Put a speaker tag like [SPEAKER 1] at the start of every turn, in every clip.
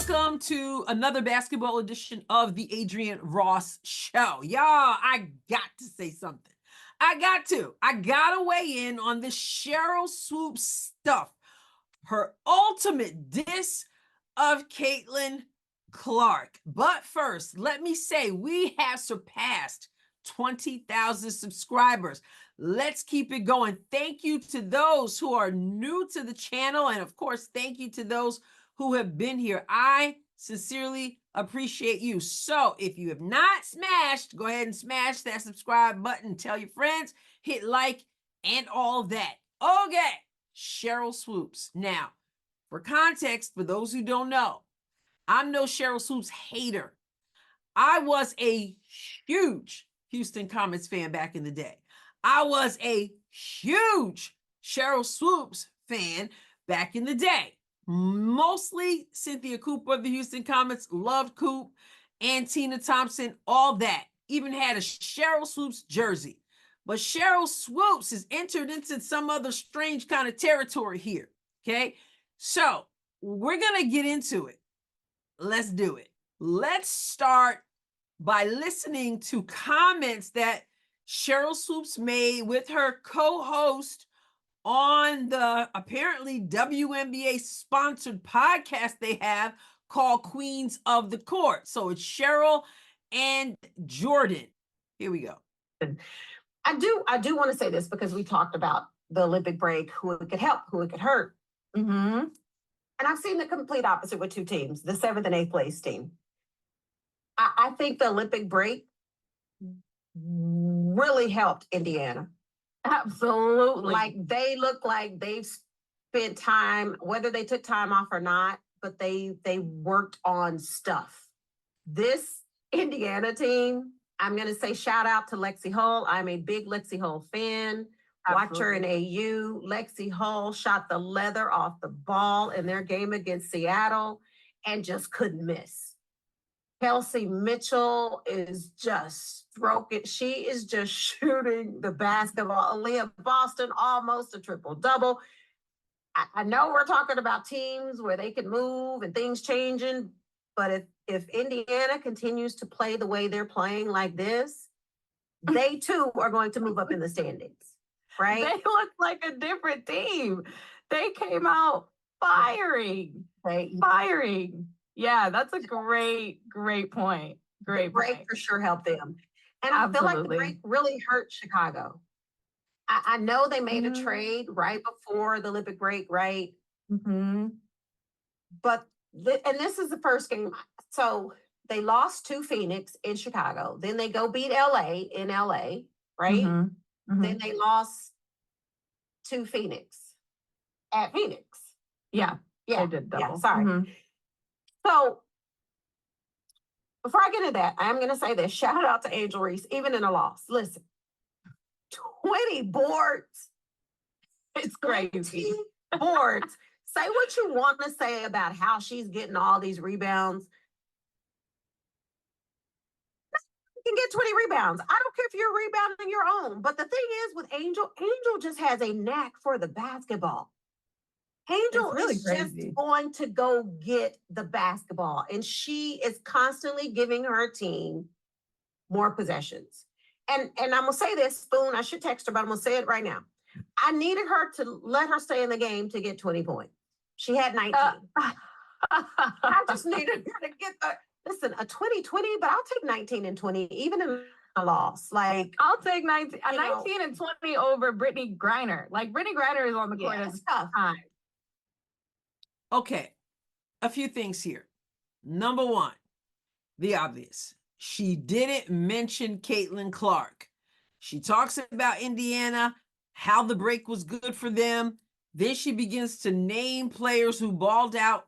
[SPEAKER 1] Welcome to another basketball edition of the Adrienne Ross Show. Y'all, I got to say something. I got to weigh in on this Sheryl Swoopes stuff. Her ultimate diss of Caitlin Clark. But first, let me say we have surpassed 20,000 subscribers. Let's keep it going. Thank you to those who are new to the channel. And of course, thank you to those who have been here. I sincerely appreciate you. So if you have not smashed, go ahead and smash that subscribe button. Tell your friends, hit like, and all that. Okay, Sheryl Swoopes. Now, for context, for those who don't know, I'm no Sheryl Swoopes hater. I was a huge Houston Comets fan back in the day. I was a huge Sheryl Swoopes fan back in the day. Mostly Cynthia Cooper of the Houston Comets, loved Coop, and Tina Thompson, all that. Even had a Sheryl Swoopes jersey. But Sheryl Swoopes has entered into some other strange kind of territory here, okay? So we're going to get into it. Let's do it. Let's start by listening to comments that Sheryl Swoopes made with her co-host on the apparently WNBA sponsored podcast they have called Queens of the Court. So it's Sheryl and Jordan. Here we go.
[SPEAKER 2] I do want to say this because we talked about the Olympic break, who it could help, who it could hurt. And I've seen the complete opposite with two teams, the 7th and 8th place team. I think the Olympic break really helped Indiana.
[SPEAKER 3] Absolutely.
[SPEAKER 2] Like they look like they've spent time, whether they took time off or not, but they worked on stuff. This Indiana team, I'm going to say shout out to Lexi Hull. I'm a big Lexi Hull fan. Absolutely. Watch her in AU. Lexi Hull shot the leather off the ball in their game against Seattle and just couldn't miss. Kelsey Mitchell is just broken. She is just shooting the basketball. Aaliyah Boston, almost a triple-double. I know we're talking about teams where they can move and things changing, but if Indiana continues to play the way they're playing like this, they too are going to move up in the standings, right?
[SPEAKER 3] They look like a different team. They came out firing. Yeah, that's a great point.
[SPEAKER 2] The break for sure helped them. And I feel like the break really hurt Chicago. I know they made a trade right before the Olympic break, right? But, and this is the first game. So they lost to Phoenix in Chicago. Then they go beat LA in LA, right? Then they lost to Phoenix at Phoenix.
[SPEAKER 3] Yeah. They did double.
[SPEAKER 2] Yeah, sorry. So before I get into that, I'm going to say this. Shout out to Angel Reese, even in a loss. Listen, 20 boards.
[SPEAKER 3] It's crazy.
[SPEAKER 2] Boards. Say what you want to say about how she's getting all these rebounds. You can get 20 rebounds. I don't care if you're rebounding your own. But the thing is with Angel just has a knack for the basketball. Angel is just going to go get the basketball, and she is constantly giving her team more possessions. And I'm going to say this, Spoon, I should text her, but I'm going to say it right now. I needed her to let her stay in the game to get 20 points. She had 19. I just needed her to get listen, a 20-20, but I'll take 19 and 20, even in a loss. Like,
[SPEAKER 3] I'll take 19 and 20 over Brittany Griner. Like, Brittany Griner is on the court at
[SPEAKER 2] tough
[SPEAKER 3] time.
[SPEAKER 1] Okay, a few things here. Number one, the obvious. She didn't mention Caitlin Clark. She talks about Indiana, how the break was good for them. Then she begins to name players who balled out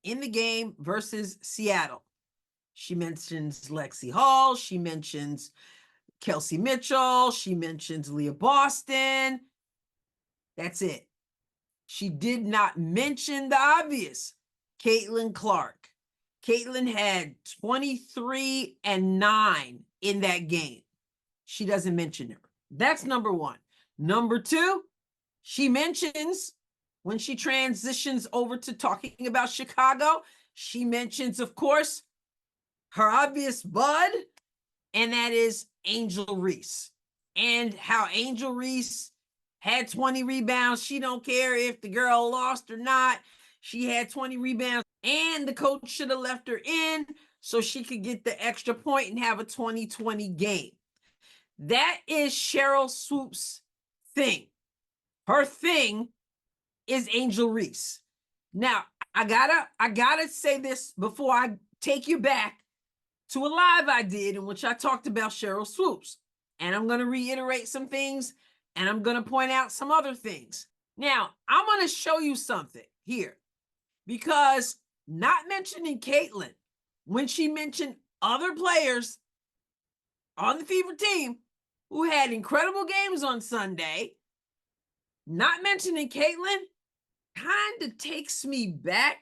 [SPEAKER 1] in the game versus Seattle. She mentions Lexi Hall. She mentions Kelsey Mitchell. She mentions Leah Boston. That's it. She did not mention the obvious, Caitlin Clark. Caitlin had 23 and 9 in that game. She doesn't mention her. That's number one. Number two, she mentions when she transitions over to talking about Chicago, she mentions, of course, her obvious bud, and that is Angel Reese. And how Angel Reese had 20 rebounds. She don't care if the girl lost or not. She had 20 rebounds, and the coach should have left her in so she could get the extra point and have a 20-20 game. That is Sheryl Swoopes' thing. Her thing is Angel Reese. Now, I gotta say this before I take you back to a live I did in which I talked about Sheryl Swoopes. And I'm gonna reiterate some things, and I'm gonna point out some other things. Now, I'm gonna show you something here, because not mentioning Caitlin, when she mentioned other players on the Fever team who had incredible games on Sunday, not mentioning Caitlin kind of takes me back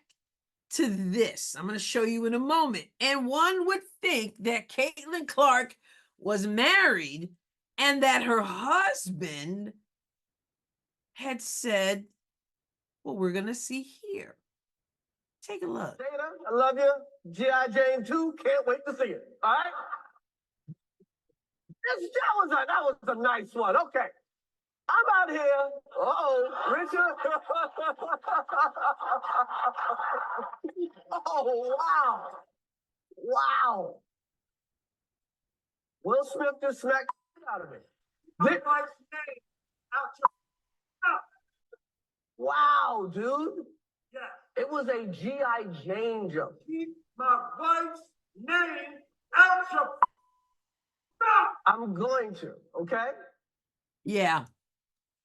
[SPEAKER 1] to this. I'm going to show you in a moment. And one would think that Caitlin Clark was married and that her husband had said what we're going to see here. Take a look.
[SPEAKER 4] Dana, I love you. G.I. Jane 2, can't wait to see it. All right? That was a nice one. Okay. I'm out here. Richard. Oh, wow. Wow. Will Smith just smacked out of me. Wow, dude. Yeah. It was a G.I. Jane jump. Keep my wife's name out your mouth. I'm going to, okay?
[SPEAKER 1] Yeah.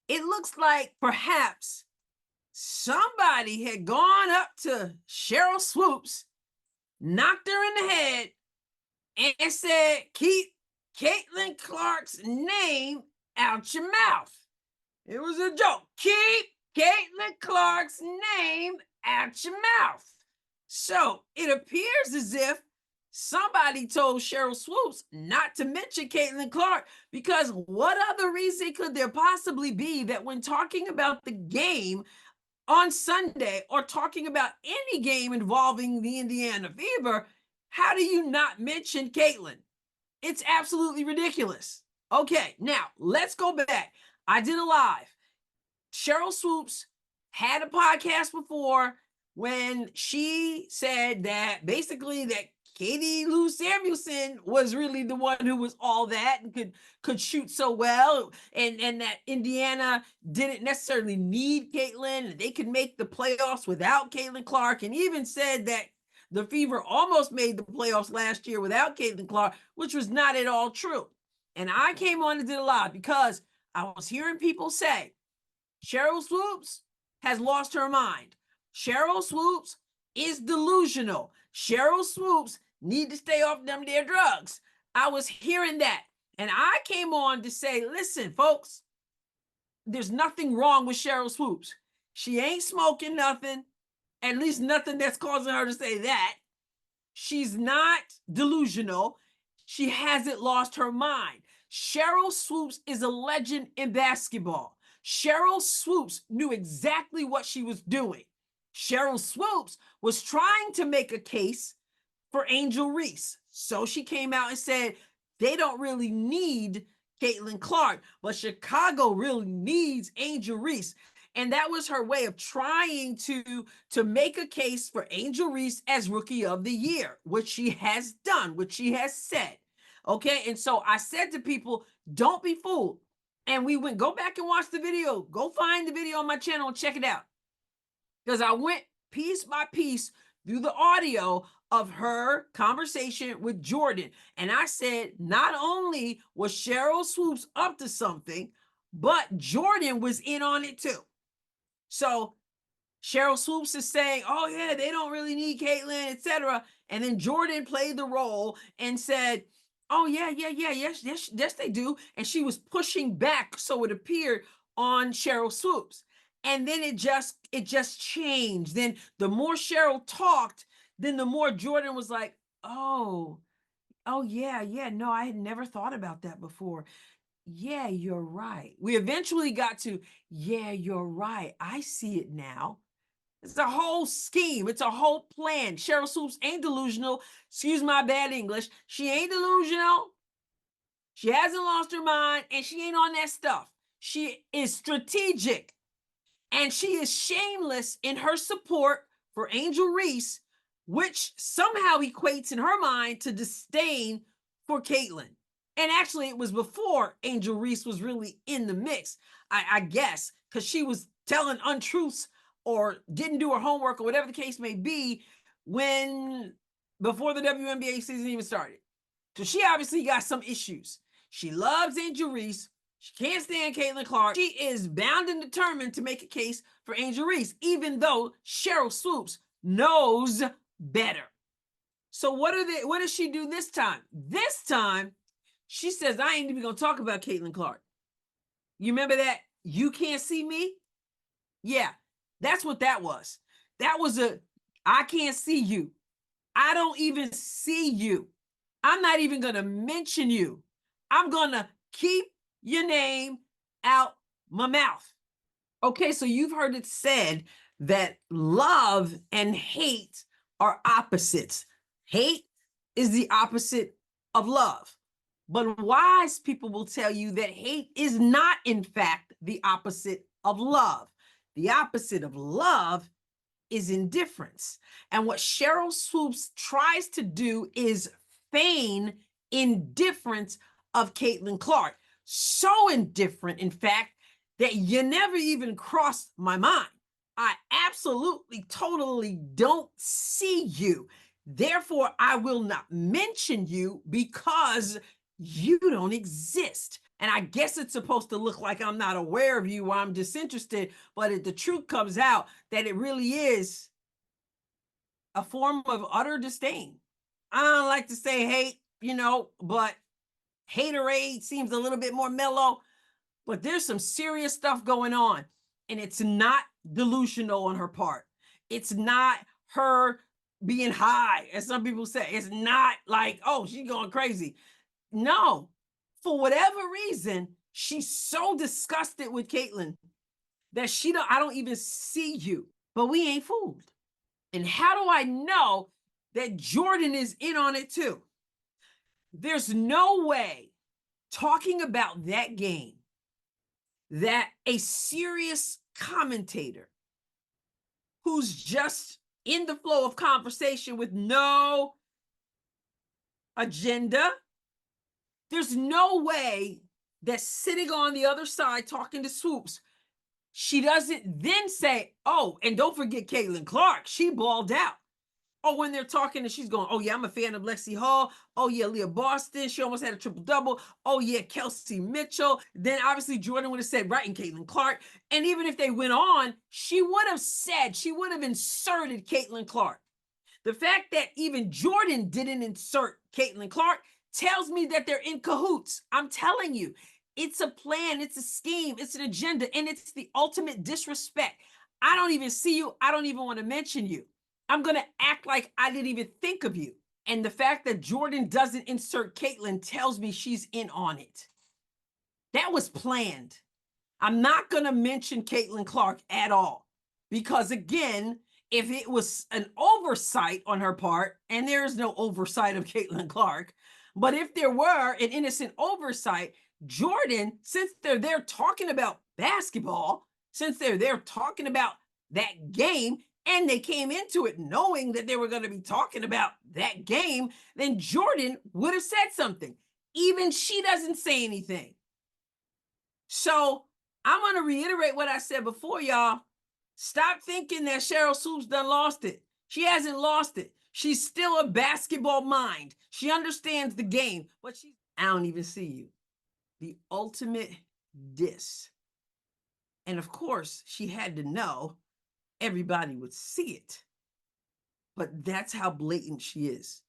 [SPEAKER 1] It looks like perhaps somebody had gone up to Sheryl Swoopes, knocked her in the head, and said, keep Caitlin Clark's name out your mouth. It was a joke. Keep Caitlin Clark's name out your mouth. So it appears as if somebody told Sheryl Swoopes not to mention Caitlin Clark, because what other reason could there possibly be that when talking about the game on Sunday or talking about any game involving the Indiana Fever, how do you not mention Caitlin? It's absolutely ridiculous. Okay, now let's go back. I did a live. Sheryl Swoopes had a podcast before when she said that basically that Katie Lou Samuelson was really the one who was all that and could shoot so well, and that Indiana didn't necessarily need Caitlin, and they could make the playoffs without Caitlin Clark, and even said that the Fever almost made the playoffs last year without Caitlin Clark, which was not at all true. And I came on and did a live because I was hearing people say, Sheryl Swoopes has lost her mind. Sheryl Swoopes is delusional. Sheryl Swoopes need to stay off them their drugs. I was hearing that. And I came on to say, listen, folks, there's nothing wrong with Sheryl Swoopes. She ain't smoking nothing, at least nothing that's causing her to say that. She's not delusional. She hasn't lost her mind. Sheryl Swoopes is a legend in basketball. Sheryl Swoopes knew exactly what she was doing. Sheryl Swoopes was trying to make a case for Angel Reese. So she came out and said, they don't really need Caitlin Clark, but Chicago really needs Angel Reese. And that was her way of trying to make a case for Angel Reese as Rookie of the Year, which she has done, which she has said. Okay, and so I said to people, don't be fooled. And we went, go back and watch the video. Go find the video on my channel and check it out. Because I went piece by piece through the audio of her conversation with Jordan. And I said, not only was Sheryl Swoopes up to something, but Jordan was in on it too. So Sheryl Swoopes is saying, oh yeah, they don't really need Caitlin, etc. And then Jordan played the role and said, oh yes, they do. And she was pushing back, so it appeared, on Sheryl Swoopes. And then it just changed. Then the more Sheryl talked, then the more Jordan was like, oh yeah, no, I had never thought about that before. Yeah, you're right. We eventually got to, yeah, you're right. I see it now. It's a whole scheme. It's a whole plan. Sheryl Swoopes ain't delusional. Excuse my bad English. She ain't delusional. She hasn't lost her mind, and she ain't on that stuff. She is strategic, and she is shameless in her support for Angel Reese, which somehow equates in her mind to disdain for Caitlyn. And actually, it was before Angel Reese was really in the mix, I guess, because she was telling untruths or didn't do her homework or whatever the case may be before the WNBA season even started. So she obviously got some issues. She loves Angel Reese. She can't stand Caitlin Clark. She is bound and determined to make a case for Angel Reese, even though Sheryl Swoopes knows better. So what does she do this time? This time, she says, I ain't even gonna talk about Caitlin Clark. You remember that? You can't see me? Yeah, that's what that was. That was I can't see you. I don't even see you. I'm not even gonna mention you. I'm gonna keep your name out my mouth. Okay, so you've heard it said that love and hate are opposites. Hate is the opposite of love. But wise people will tell you that hate is not, in fact, the opposite of love. The opposite of love is indifference. And what Sheryl Swoopes tries to do is feign indifference of Caitlin Clark. So indifferent, in fact, that you never even crossed my mind. I absolutely, totally don't see you. Therefore, I will not mention you because you don't exist. And I guess it's supposed to look like I'm not aware of you or I'm disinterested, but the truth comes out that it really is a form of utter disdain. I don't like to say hate, but haterade seems a little bit more mellow, but there's some serious stuff going on, and it's not delusional on her part. It's not her being high, as some people say. It's not like, oh, she's going crazy. No, for whatever reason, she's so disgusted with Caitlyn that I don't even see you, but we ain't fooled. And how do I know that Jordan is in on it too? There's no way, talking about that game, that a serious commentator who's just in the flow of conversation with no agenda, there's no way that sitting on the other side talking to Swoops, she doesn't then say, oh, and don't forget Caitlin Clark, she balled out. Oh, when they're talking and she's going, oh yeah, I'm a fan of Lexi Hall. Oh yeah, Leah Boston, she almost had a triple-double. Oh yeah, Kelsey Mitchell. Then obviously Jordan would have said, right, and Caitlin Clark. And even if they went on, she would have inserted Caitlin Clark. The fact that even Jordan didn't insert Caitlin Clark tells me that they're in cahoots. I'm telling you, it's a plan, it's a scheme, it's an agenda, and it's the ultimate disrespect. I don't even see you. I don't even want to mention you. I'm going to act like I didn't even think of you. And the fact that Jordan doesn't insert Caitlyn tells me she's in on it. That was planned. I'm not going to mention Caitlin Clark at all. Because again, if it was an oversight on her part, and there is no oversight of Caitlin Clark, but if there were an innocent oversight, Jordan, since they're there talking about basketball, since they're there talking about that game, and they came into it knowing that they were going to be talking about that game, then Jordan would have said something. Even she doesn't say anything. So I'm going to reiterate what I said before, y'all. Stop thinking that Sheryl Swoopes done lost it. She hasn't lost it. She's still a basketball mind. She understands the game, but I don't even see you. The ultimate diss. And of course, she had to know everybody would see it. But that's how blatant she is.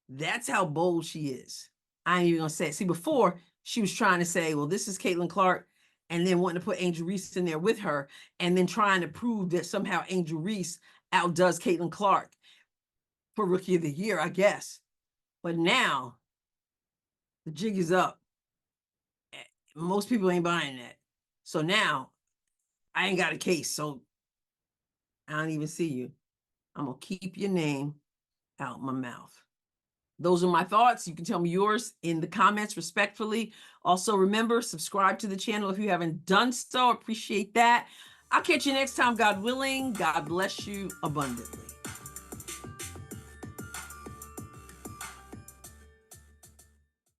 [SPEAKER 1] That's how bold she is. I ain't even gonna say it. See, before she was trying to say, well, this is Caitlin Clark, and then wanting to put Angel Reese in there with her, and then trying to prove that somehow Angel Reese outdoes Caitlin Clark for Rookie of the Year, I guess. But now the jig is up. Most people ain't buying that. So now I ain't got a case. So I don't even see you. I'm going to keep your name out my mouth. Those are my thoughts. You can tell me yours in the comments respectfully. Also, remember, subscribe to the channel if you haven't done so. Appreciate that. I'll catch you next time, God willing. God bless you abundantly.